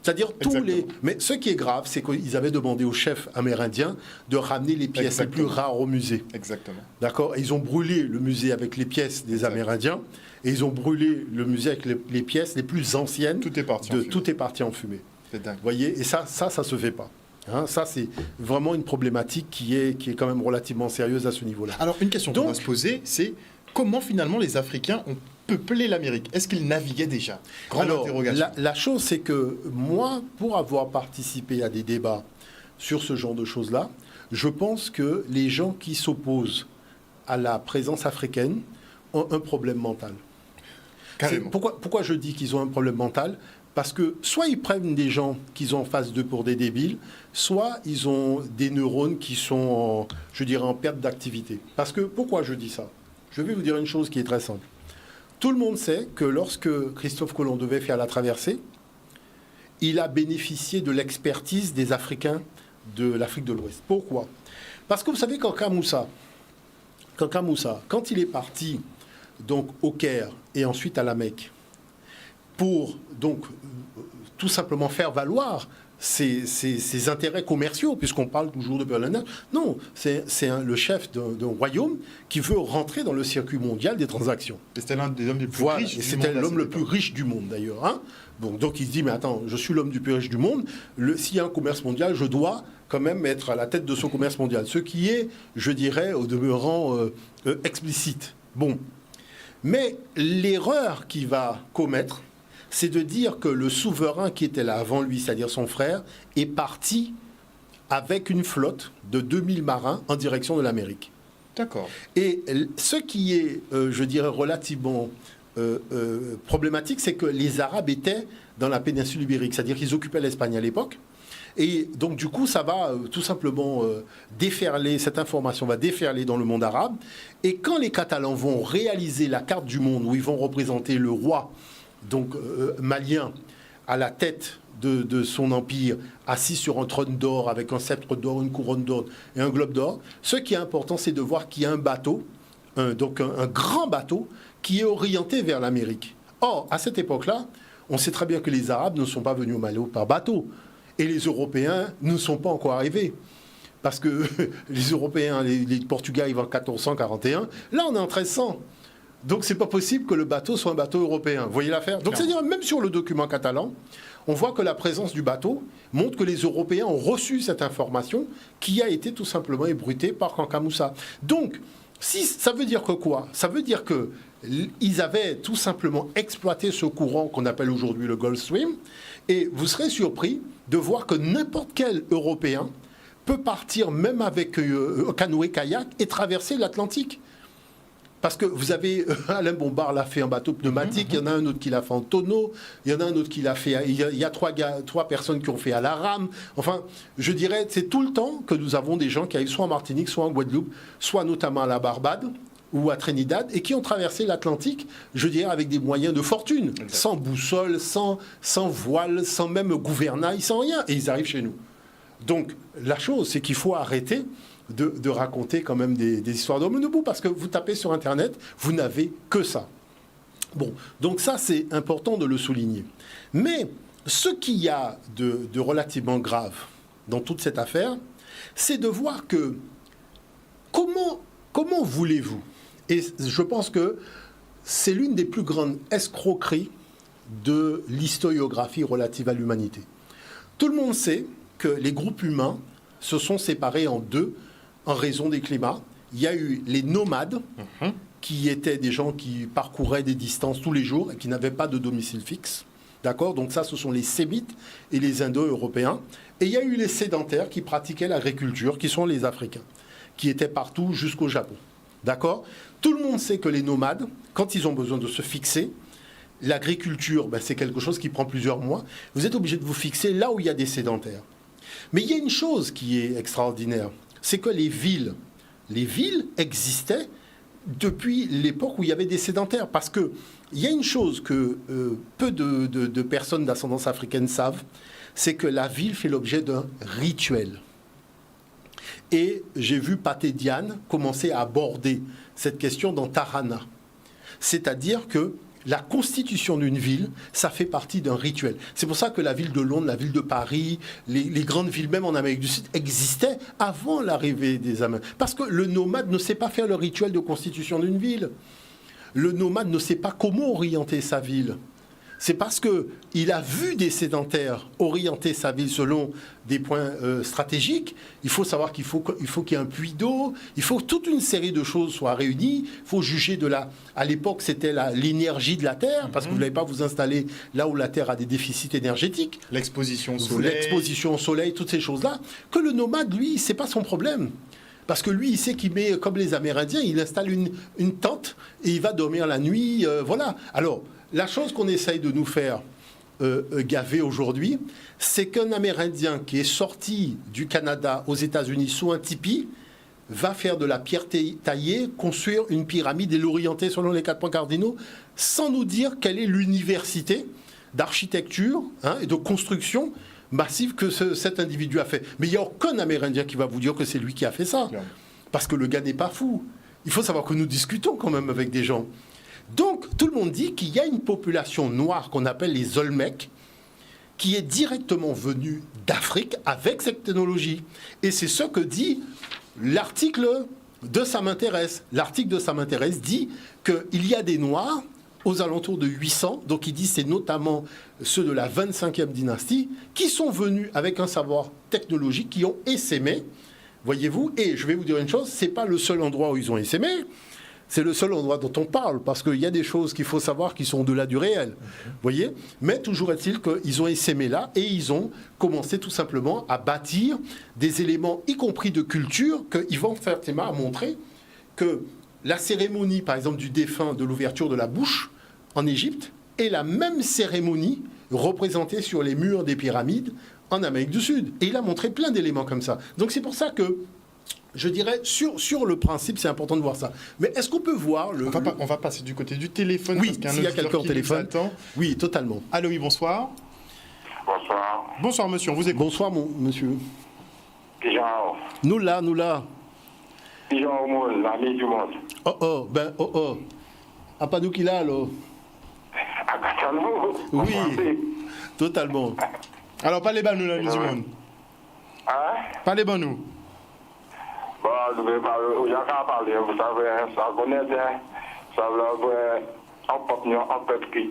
C'est-à-dire tous les... Mais ce qui est grave, c'est qu'ils avaient demandé aux chefs amérindiens de ramener les pièces les plus rares au musée. Exactement. D'accord? Et ils ont brûlé le musée avec les pièces des Amérindiens et ils ont brûlé le musée avec les pièces les plus anciennes. Tout est parti en fumée. Tout est parti en fumée. C'est dingue. Vous voyez? Et ça se fait pas. Hein, ça, c'est vraiment une problématique qui est quand même relativement sérieuse à ce niveau-là. Alors, une question qu'on va se poser, c'est comment finalement les Africains ont peuplé l'Amérique? Est-ce qu'ils naviguaient déjà? Grande interrogation. La chose, c'est que moi, pour avoir participé à des débats sur ce genre de choses-là, je pense que les gens qui s'opposent à la présence africaine ont un problème mental. Carrément. Pourquoi je dis qu'ils ont un problème mental? Parce que soit ils prennent des gens qu'ils ont en face d'eux pour des débiles, soit ils ont des neurones qui sont, en perte d'activité. Parce que, pourquoi je dis ça? Je vais vous dire une chose qui est très simple. Tout le monde sait que lorsque Christophe Colomb devait faire la traversée, il a bénéficié de l'expertise des Africains de l'Afrique de l'Ouest. Pourquoi? Parce que vous savez quand il est parti donc, au Caire et ensuite à la Mecque, pour donc tout simplement faire valoir ses intérêts commerciaux, puisqu'on parle toujours de Berlin. Non, c'est le chef d'un royaume qui veut rentrer dans le circuit mondial des transactions. Et c'était l'un des hommes les plus riches du monde. C'était l'homme le plus riche du monde, d'ailleurs. Hein. Bon, donc il se dit, mais attends, je suis l'homme le plus riche du monde. S'il y a un commerce mondial, je dois quand même être à la tête de ce commerce mondial. Ce qui est, je dirais, au demeurant explicite. Bon. Mais l'erreur qu'il va commettre, c'est de dire que le souverain qui était là avant lui, c'est-à-dire son frère, est parti avec une flotte de 2000 marins en direction de l'Amérique. D'accord. Et ce qui est, je dirais, relativement problématique, c'est que les Arabes étaient dans la péninsule ibérique, c'est-à-dire qu'ils occupaient l'Espagne à l'époque, Et donc, du coup, ça va tout simplement déferler, cette information va déferler dans le monde arabe. Et quand les Catalans vont réaliser la carte du monde, où ils vont représenter le roi, donc malien, à la tête de son empire, assis sur un trône d'or, avec un sceptre d'or, une couronne d'or et un globe d'or, ce qui est important, c'est de voir qu'il y a un bateau, donc un grand bateau, qui est orienté vers l'Amérique. Or, à cette époque-là, on sait très bien que les Arabes ne sont pas venus au Mali par bateau. Et les Européens ne sont pas encore arrivés. Parce que les Européens, les Portugais arrivent en 1441. Là, on est en 1300. Donc, c'est pas possible que le bateau soit un bateau européen. Vous voyez l'affaire ? Donc, c'est-à-dire, même sur le document catalan, on voit que la présence du bateau montre que les Européens ont reçu cette information qui a été tout simplement ébruitée par Kanka Moussa. Donc, ça veut dire que quoi ? Ça veut dire qu'ils avaient tout simplement exploité ce courant qu'on appelle aujourd'hui le Gulf Stream. Et vous serez surpris de voir que n'importe quel Européen peut partir même avec canoë-kayak et traverser l'Atlantique. Parce que vous avez, Alain Bombard l'a fait en bateau pneumatique, il y en a un autre qui l'a fait en tonneau, il y en a un autre qui l'a fait, il y a trois personnes qui ont fait à la rame. Enfin, je dirais, c'est tout le temps que nous avons des gens qui arrivent soit en Martinique, soit en Guadeloupe, soit notamment à la Barbade ou à Trinidad, et qui ont traversé l'Atlantique, je dirais, avec des moyens de fortune, exact. Sans boussole, sans voile, sans même gouvernail, sans rien, et ils arrivent chez nous. Donc, la chose, c'est qu'il faut arrêter de raconter quand même des histoires d'hommes debout, parce que vous tapez sur Internet, vous n'avez que ça. Bon, donc ça, c'est important de le souligner. Mais ce qu'il y a de relativement grave dans toute cette affaire, c'est de voir que comment voulez-vous, et je pense que c'est l'une des plus grandes escroqueries de l'historiographie relative à l'humanité. Tout le monde sait que les groupes humains se sont séparés en deux en raison des climats. Il y a eu les nomades, qui étaient des gens qui parcouraient des distances tous les jours et qui n'avaient pas de domicile fixe. D'accord ? Donc ça, ce sont les Sémites et les Indo-Européens. Et il y a eu les sédentaires qui pratiquaient l'agriculture, qui sont les Africains, qui étaient partout jusqu'au Japon. D'accord ? Tout le monde sait que les nomades, quand ils ont besoin de se fixer, l'agriculture, c'est quelque chose qui prend plusieurs mois. Vous êtes obligé de vous fixer là où il y a des sédentaires. Mais il y a une chose qui est extraordinaire, c'est que les villes existaient depuis l'époque où il y avait des sédentaires. Parce qu'il y a une chose que peu de personnes d'ascendance africaine savent, c'est que la ville fait l'objet d'un rituel. Et j'ai vu Pathé Diane commencer à aborder cette question dans Tarana. C'est-à-dire que la constitution d'une ville, ça fait partie d'un rituel. C'est pour ça que la ville de Londres, la ville de Paris, les grandes villes même en Amérique du Sud existaient avant l'arrivée des Amérindiens. Parce que le nomade ne sait pas faire le rituel de constitution d'une ville. Le nomade ne sait pas comment orienter sa ville. C'est parce qu'il a vu des sédentaires orienter sa ville selon des points stratégiques. Il faut savoir qu'il faut qu'il y ait un puits d'eau. Il faut que toute une série de choses soient réunies. Il faut juger à l'époque, c'était l'énergie de la Terre, parce que vous n'allez pas vous installer là où la Terre a des déficits énergétiques. L'exposition au soleil, toutes ces choses-là. Que le nomade, lui, c'est pas son problème. Parce que lui, il sait qu'il met, comme les Amérindiens, il installe une tente et il va dormir la nuit. Voilà. Alors, la chose qu'on essaye de nous faire gaver aujourd'hui, c'est qu'un Amérindien qui est sorti du Canada aux États-Unis sous un tipi va faire de la pierre taillée, construire une pyramide et l'orienter selon les 4 points cardinaux, sans nous dire quelle est l'université d'architecture et de construction massive que cet individu a fait. Mais il n'y a aucun Amérindien qui va vous dire que c'est lui qui a fait ça. Non. Parce que le gars n'est pas fou. Il faut savoir que nous discutons quand même avec des gens. Donc, tout le monde dit qu'il y a une population noire qu'on appelle les Olmecs, qui est directement venue d'Afrique avec cette technologie. Et c'est ce que dit l'article de Ça m'intéresse. L'article de Ça m'intéresse dit qu'il y a des Noirs aux alentours de 800, donc il dit c'est notamment ceux de la 25e dynastie, qui sont venus avec un savoir technologique, qui ont essaimé, voyez-vous. Et je vais vous dire une chose, c'est pas le seul endroit où ils ont essaimé. C'est le seul endroit dont on parle, parce qu'il y a des choses qu'il faut savoir qui sont au-delà du réel. Voyez ? Mais toujours est-il qu'ils ont essaimé là et ils ont commencé tout simplement à bâtir des éléments, y compris de culture, qu'ils vont faire à montrer que la cérémonie, par exemple, du défunt de l'ouverture de la bouche en Égypte est la même cérémonie représentés sur les murs des pyramides en Amérique du Sud. Et il a montré plein d'éléments comme ça. Donc c'est pour ça que je dirais, sur le principe, c'est important de voir ça. Mais est-ce qu'on peut voir On va passer du côté du téléphone. Oui, s'il y a quelqu'un au téléphone. Oui, totalement. Allô, oui, bonsoir. Bonsoir. Bonsoir, monsieur, on vous écoute. Bonsoir, monsieur. Pigeon. Nous là. Pigeon au monde, l'ami du monde. Oh. Ah, pas nous qui là, alors. À Katanou. Oui, totalement. Alors, parlez bas, nous, l'ami du monde. Hein? Parlez bas, nous. Bon, je vais parler, vous savez, ça connaît bien, ça veut dire, en peuple qui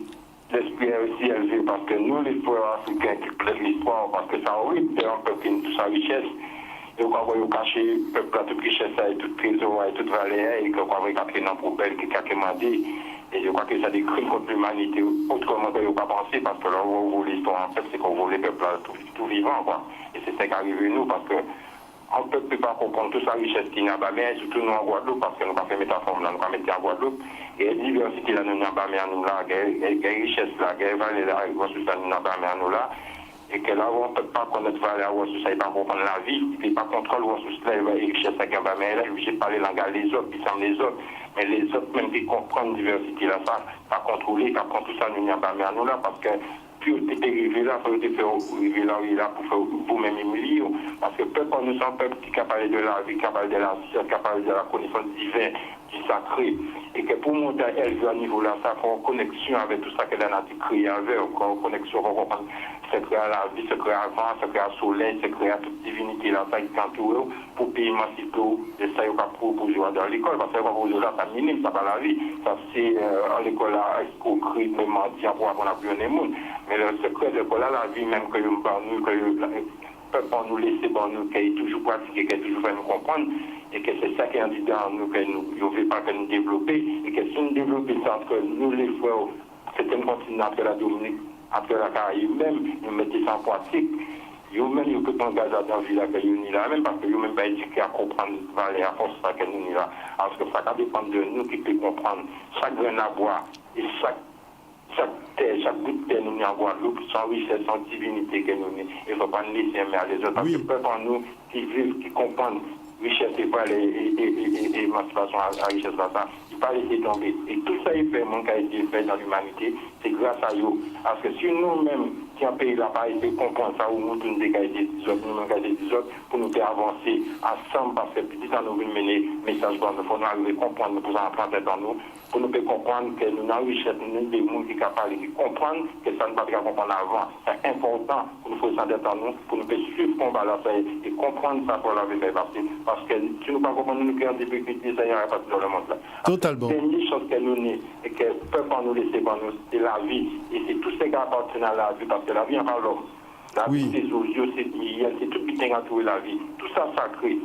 l'esprit est aussi élevé, parce que nous, les frères africains qui plaident l'histoire, parce que ça, oui, c'est un peuple qui a toute sa richesse, et qu'on va cacher le peuple à toute richesse, et toute trésor, et toute valeur, et qu'on va cacher dans la poubelle qui a commandé, et je crois que ça des crimes contre l'humanité, autrement que vous pas penser, parce que là, où vous l'histoire, en fait, c'est qu'on voulait le peuple tout vivant, quoi. Et c'est ça qui arrive à nous, parce que on ne peut pas comprendre toute sa richesse qui n'y a pas, mais surtout nous en Guadeloupe, parce que nous avons fait métaphore, nous avons mis en Guadeloupe, et la diversité là, nous n'avons pas mis à nous là, la richesse là, la valeur là, ressources là, nous n'avons pas mis à nous là, et que là, on ne peut pas connaître valeur ressources, il ne peut pas comprendre la vie, il ne peut pas contrôler ressources là, la richesse là, mais là, je vais parler langage les autres, qui sont les autres, mais les autres, même qui comprennent la diversité là, ça, pas contrôler, par contre, tout ça, nous n'avons pas mis à nous là, parce que puis vous êtes arrivé là, vous êtes arrivé là pour faire vous-même humilier. Parce que peuple, nous sommes peuple qui est capable de la vie, capable de la science, capable de la connaissance divine, du sacré. Et que pour monter élevé à niveau là, ça faut une connexion avec tout ça que la nature crée avec, une connexion pour comprendre secret à la vie, secret à vent, secret à soleil, secret à toute divinité là, ça qui entoure pour payer émanciper de ça, il y a pour jouer dans l'école. Parce que pour jouer là, ça minime, ça pas la vie. Ça c'est à l'école là, escroquerie, même mendiant pour apprendre à plus de monde. Mais le secret de l'école là, la vie même que nous parlons, que le peuple nous laisser, nous, qui est toujours pratiqué, qui est toujours fait nous comprendre, et que c'est ça qui est dit dans nous, que nous ne veut pas que nous développer, et que si nous développons ça entre nous les frères, c'est un continent après la Dominique, après la Caraïbe même, nous mettons ça en pratique. Vous-même, vous pouvez engager dans la ville que nous sommes là, même parce que vous-même pas éduqué à comprendre la force que nous sommes là. Parce que ça dépend de nous qui peut comprendre. Chaque grain à boire et chaque terre, chaque bout de terre nous sommes en Guadeloupe, sans richesse, sans divinité que nous sommes. Il ne faut pas nous laisser mais à les autres. Parce que peuple en nous qui vivent, qui comprennent richesse et pas l'émancipation à la richesse comme ça, il ne faut pas laisser tomber. Et tout ça, il fait, mon cas, il fait dans l'humanité, c'est grâce à eux. Parce que si nous-mêmes, qui un pays là pas été comprendre ça, ou nous tous des qualités des autres, nous qualités des autres, pour nous faire avancer ensemble, parce que petit temps nous venons mener message bon, il faut nous arriver à comprendre, nous pouvons entrer dans nous, pour nous faire comprendre que nous avons richesse, nous avons des gens qui sont capables de comprendre que ça ne peut pas comprendre avant. C'est important pour nous faire ça dans nous, pour nous faire suivre le combat là, et comprendre ça pour la vie parce que si nous ne comprenons pas, nous créons des difficultés, ça ira pas dans le monde là. Totalement. C'est une chose que nous sommes, et que ne peut pas nous laisser pour nous, c'est la vie, et c'est tout ce qui appartient à la vie, parce que la vie en parle l'homme. La vie, c'est Zozio, c'est Miel, c'est tout ce qui entoure la vie. Tout ça sacré.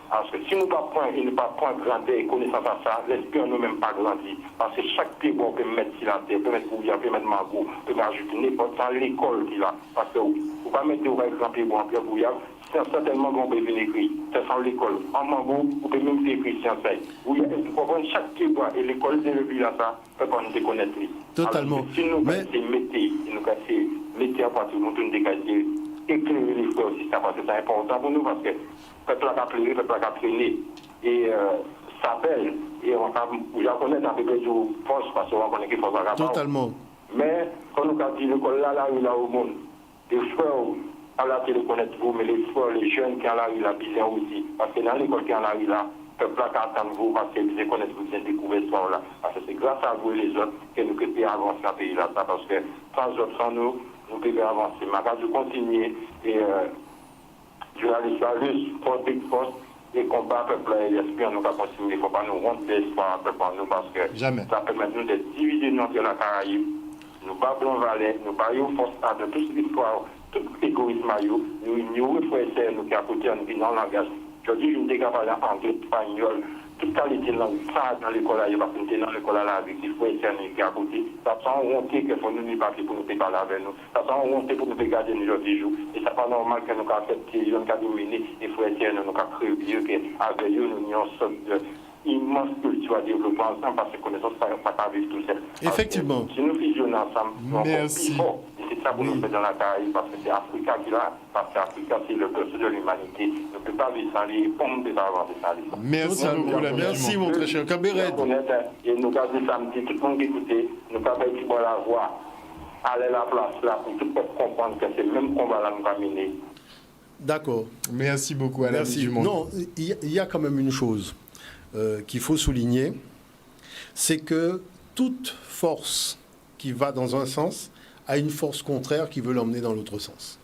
Parce que si nous ne pas prendre grandeur et connaissance à ça, l'esprit en nous-mêmes pas grandi. Parce que chaque pied, on peut mettre sur la terre, peut mettre bouillard, peut mettre mango, peut ajouter n'importe dans l'école qui là. Parce que vous ne pouvez pas mettre au grand pied, en pierre bouillard, c'est certainement qu'on peut venir écrire. C'est sans l'école. En mango, vous pouvez même écrire science. Vous comprenez chaque pied bois et l'école de le là, ça, peut pas nous déconnaître. Totalement. Alors, si nous mettez à partir de nous, dégager, éclairer les frères aussi, parce que c'est important pour nous, parce que le peuple a pleuré, le peuple a traîné, et ça belle, et on va connaître un peu plus de force, parce qu'on connaît qu'il faut se rappeler. Totalement. Mais quand nous avons dit l'école là, là au monde, les frères, à la télé connaître-vous, mais les frères, les jeunes qui ont la rue là, bien aussi, parce que dans l'école qui ont la rue là, le peuple qui attend vous, parce que vous connaissez, vous avez découvert ce là, parce que c'est grâce à vous et les autres que nous pouvons avancer dans ce pays là, parce que sans autres, sans nous, nous pouvons avancer. Ma case de continuer et je vais aller sur force et combat peuple et l'esprit, nous va continuer. Il ne faut pas nous rendre l'espoir peuple nous parce que jamais. Ça permet de nous de diviser entre la Caraïbe. Nous battons Valais, nous baillons force de toute l'histoire, tout l'égoïsme, nous frères nous qui à côté, nous qui dans le langage. Je dis, je me dégage en anglais, espagnol, toute qualité de langue, ça dans l'école, il y a pas dans l'école avec des frères qui à côté. Ça sent honte qu'il faut nous parler pour nous parler avec nous. Ça sent honte pour nous garder nous jours. Et c'est pas normal que nous acceptions, nous dominer et frères nous créer avec eux, nous avons une sorte d'immense culture à développer ensemble parce que connaissance pas vivre tout seul. Effectivement. Si nous fusionnons ensemble, merci. C'est ça pour nous faire dans la Caraïbe, parce que c'est Africa qui l'a, parce qu'Africa, c'est le peuple de l'humanité. On ne peut pas vivre sans lui, pompe des avoir de sans lui. Merci beaucoup, l'ami Merci, du mon monde. très cher Kaberet. Et nous gardons samedi, tout le monde qui écoute, nous pas faire du bon la voix. Aller la place là pour tout le monde comprendre que c'est le même combat là nous va mener. D'accord. Merci beaucoup à l'ami Merci. du monde. Non, il y a quand même une chose qu'il faut souligner, c'est que toute force qui va dans un sens a une force contraire qui veut l'emmener dans l'autre sens.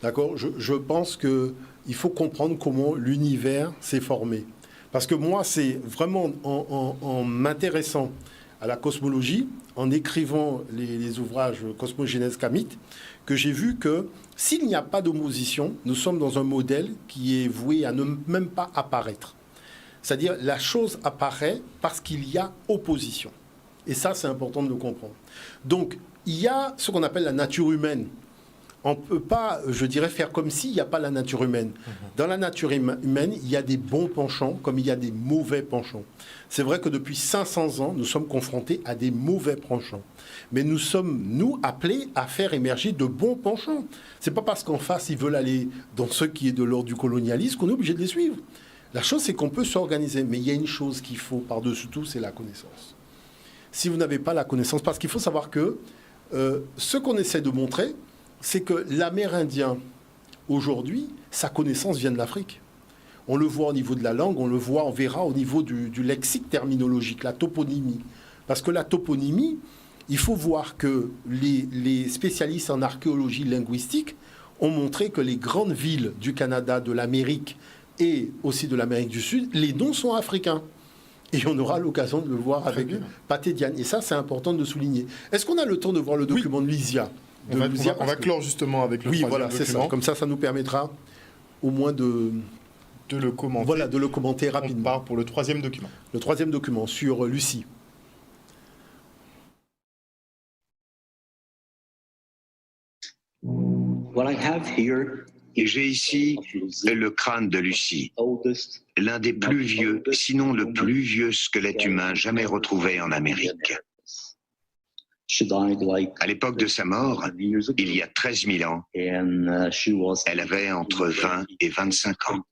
D'accord ? Je pense qu'il faut comprendre comment l'univers s'est formé. Parce que moi, c'est vraiment en m'intéressant à la cosmologie, en écrivant les ouvrages Cosmogénèse Kamite, que j'ai vu que s'il n'y a pas d'opposition, nous sommes dans un modèle qui est voué à ne même pas apparaître. C'est-à-dire, la chose apparaît parce qu'il y a opposition. Et ça, c'est important de le comprendre. Donc, il y a ce qu'on appelle la nature humaine. On ne peut pas, je dirais, faire comme s'il n'y a pas la nature humaine. Dans la nature humaine, il y a des bons penchants comme il y a des mauvais penchants. C'est vrai que depuis 500 ans, nous sommes confrontés à des mauvais penchants. Mais nous sommes, nous, appelés à faire émerger de bons penchants. Ce n'est pas parce qu'en face, ils veulent aller dans ce qui est de l'ordre du colonialisme qu'on est obligé de les suivre. La chose, c'est qu'on peut s'organiser. Mais il y a une chose qu'il faut par-dessus tout, c'est la connaissance. Si vous n'avez pas la connaissance, parce qu'il faut savoir que ce qu'on essaie de montrer, c'est que l'Amérindien, aujourd'hui, sa connaissance vient de l'Afrique. On le voit au niveau de la langue, on le voit, on verra au niveau du lexique terminologique, la toponymie. Parce que la toponymie, il faut voir que les spécialistes en archéologie linguistique ont montré que les grandes villes du Canada, de l'Amérique et aussi de l'Amérique du Sud, les noms sont africains. Et on aura l'occasion de le voir avec Pathé Diane. Et ça, c'est important de souligner. Est-ce qu'on a le temps de voir le document de Lysia ? On va clore justement avec le troisième voilà, c'est document. ça. Comme ça nous permettra au moins de le commenter. Voilà, de le commenter rapidement. On part pour le troisième document. Le troisième document sur Lucie. J'ai ici le crâne de Lucie, l'un des plus vieux, sinon le plus vieux squelette humain jamais retrouvé en Amérique. À l'époque de sa mort, il y a 13 000 ans, elle avait entre 20 et 25 ans.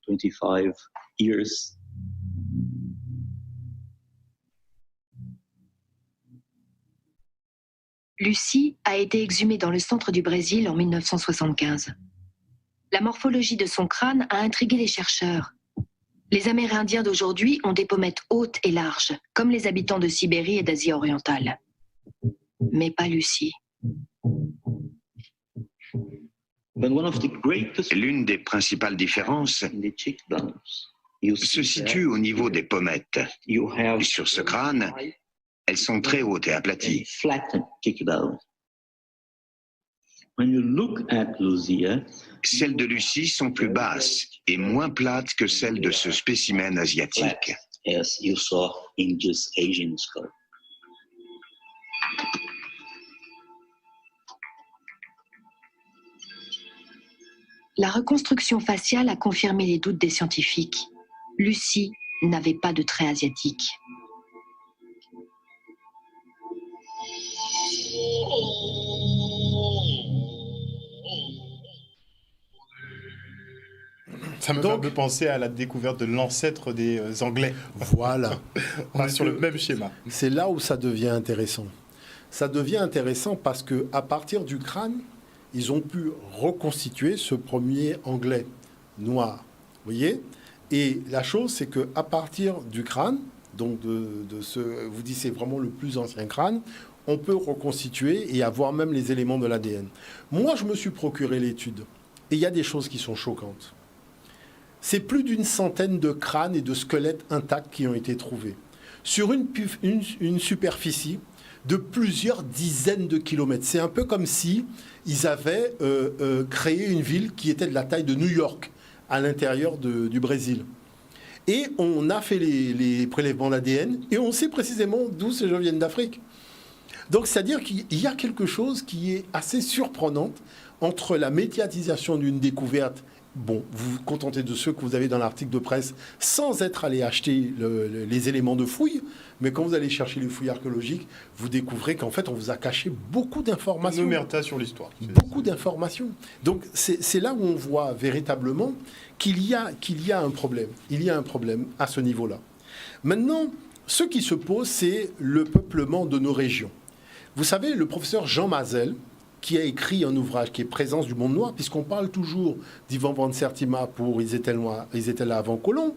Lucie a été exhumée dans le centre du Brésil en 1975. La morphologie de son crâne a intrigué les chercheurs. Les Amérindiens d'aujourd'hui ont des pommettes hautes et larges, comme les habitants de Sibérie et d'Asie orientale. Mais pas Lucie. L'une des principales différences se situe au niveau des pommettes. Sur ce crâne, elles sont très hautes et aplaties. Celles de Lucie sont plus basses et moins plates que celles de ce spécimen asiatique. La reconstruction faciale a confirmé les doutes des scientifiques. Lucie n'avait pas de traits asiatiques. Ça me fait un peu penser à la découverte de l'ancêtre des Anglais. Voilà. On est sur le même schéma. C'est là où ça devient intéressant. Ça devient intéressant parce qu'à partir du crâne, ils ont pu reconstituer ce premier Anglais noir. Vous voyez ? Et la chose, c'est qu'à partir du crâne, donc de ce, vous dites c'est vraiment le plus ancien crâne, on peut reconstituer et avoir même les éléments de l'ADN. Moi, je me suis procuré l'étude. Et il y a des choses qui sont choquantes. C'est plus d'une centaine de crânes et de squelettes intacts qui ont été trouvés. Sur une superficie de plusieurs dizaines de kilomètres. C'est un peu comme si ils avaient créé une ville qui était de la taille de New York, à l'intérieur du Brésil. Et on a fait les prélèvements d'ADN et on sait précisément d'où ces gens viennent d'Afrique. Donc, c'est-à-dire qu'il y a quelque chose qui est assez surprenant entre la médiatisation d'une découverte bon, vous vous contentez de ceux que vous avez dans l'article de presse sans être allé acheter les éléments de fouille. Mais quand vous allez chercher les fouilles archéologiques, vous découvrez qu'en fait, on vous a caché beaucoup d'informations. Une omerta sur l'histoire. Beaucoup d'informations. Donc, c'est là où on voit véritablement qu'il y a un problème. Il y a un problème à ce niveau-là. Maintenant, ce qui se pose, c'est le peuplement de nos régions. Vous savez, le professeur Jean Mazel, qui a écrit un ouvrage qui est Présence du monde noir, puisqu'on parle toujours d'Ivan van Sertima pour Ils étaient là avant Colomb,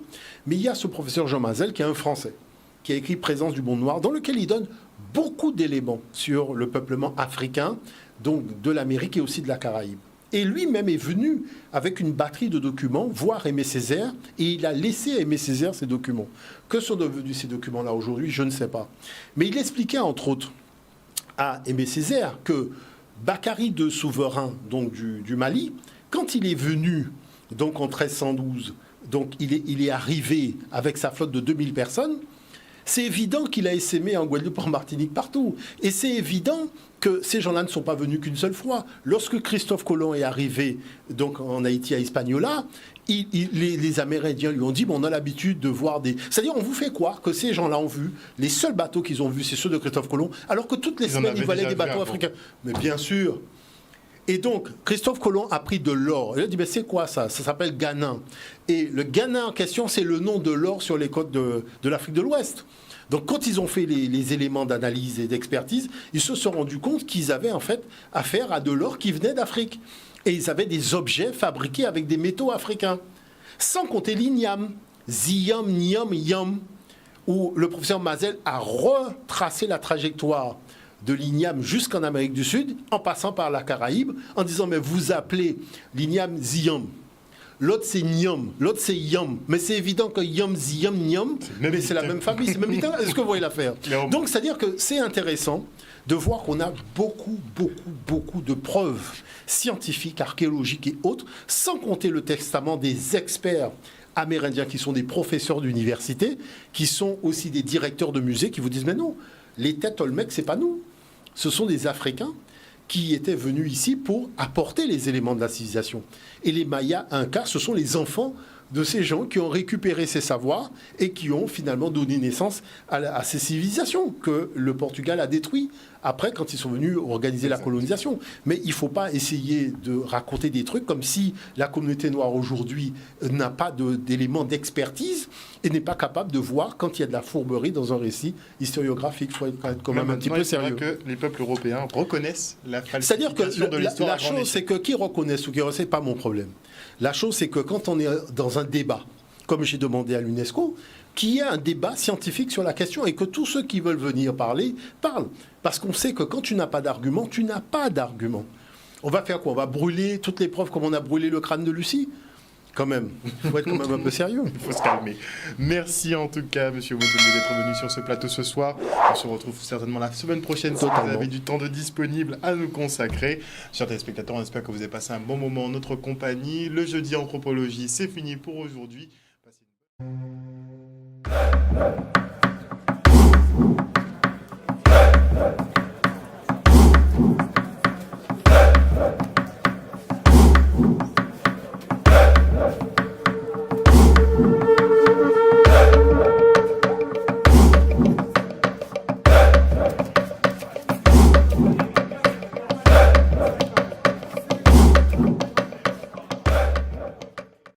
mais il y a ce professeur Jean Mazel qui est un Français, qui a écrit Présence du monde noir, dans lequel il donne beaucoup d'éléments sur le peuplement africain, donc de l'Amérique et aussi de la Caraïbe. Et lui-même est venu avec une batterie de documents voir Aimé Césaire, et il a laissé à Aimé Césaire ces documents. Que sont devenus ces documents-là aujourd'hui, je ne sais pas. Mais il expliquait, entre autres, à Aimé Césaire que Bakary II, souverain donc du Mali, quand il est venu donc en 1312, donc il est arrivé avec sa flotte de 2000 personnes, c'est évident qu'il a essaimé en Guadeloupe, en Martinique, partout. Et c'est évident que ces gens-là ne sont pas venus qu'une seule fois. Lorsque Christophe Colomb est arrivé donc en Haïti à Hispaniola, les Amérindiens lui ont dit, on a l'habitude de voir des... C'est-à-dire, on vous fait croire que ces gens-là ont vu, les seuls bateaux qu'ils ont vus, c'est ceux de Christophe Colomb, alors que toutes les semaines, ils valaient des bateaux africains. Mais bien sûr. Et donc, Christophe Colomb a pris de l'or. Il a dit, mais c'est quoi ça? Ça s'appelle Ganin. Et le Ganin en question, c'est le nom de l'or sur les côtes de l'Afrique de l'Ouest. Donc, quand ils ont fait les éléments d'analyse et d'expertise, ils se sont rendus compte qu'ils avaient en fait affaire à de l'or qui venait d'Afrique. Et ils avaient des objets fabriqués avec des métaux africains. Sans compter l'igname, Ziyam, Niam, Yam, où le professeur Mazel a retracé la trajectoire de l'igname jusqu'en Amérique du Sud, en passant par la Caraïbe, en disant, mais vous appelez l'igname Ziyam. L'autre, c'est Niam. L'autre, c'est Yam. Mais c'est évident que Yam, Ziyam, Niam, mais c'est la même famille, c'est le même italien. Est-ce que vous voyez l'affaire? Donc, c'est-à-dire que c'est intéressant de voir qu'on a beaucoup de preuves scientifiques, archéologiques et autres, sans compter le testament des experts amérindiens qui sont des professeurs d'université, qui sont aussi des directeurs de musées, qui vous disent, mais non, les têtes Olmec, c'est pas nous. Ce sont des Africains qui étaient venus ici pour apporter les éléments de la civilisation. Et les Mayas, Incas, ce sont les enfants de ces gens qui ont récupéré ces savoirs et qui ont finalement donné naissance à ces civilisations que le Portugal a détruit après quand ils sont venus organiser la colonisation. Mais il ne faut pas essayer de raconter des trucs comme si la communauté noire aujourd'hui n'a pas d'éléments d'expertise et n'est pas capable de voir quand il y a de la fourberie dans un récit historiographique. Il faut être quand même un petit peu sérieux. C'est vrai que les peuples européens reconnaissent la C'est-à-dire que falsification de l'histoire. la chose, c'est que qui reconnaissent ou qui ne reconnaissent, pas mon problème. La chose, c'est que quand on est dans un débat, comme j'ai demandé à l'UNESCO, qu'il y ait un débat scientifique sur la question et que tous ceux qui veulent venir parler, parlent. Parce qu'on sait que quand tu n'as pas d'argument, tu n'as pas d'argument. On va faire quoi? On va brûler toutes les preuves comme on a brûlé le crâne de Lucie? Quand même, il faut être quand même un peu sérieux. Il faut se calmer. Merci en tout cas, Monsieur Wouteli, d'être venu sur ce plateau ce soir. On se retrouve certainement la semaine prochaine si vous avez du temps de disponible à nous consacrer. Chers téléspectateurs, on espère que vous avez passé un bon moment en notre compagnie. Le jeudi anthropologie, c'est fini pour aujourd'hui. Passez une bonne...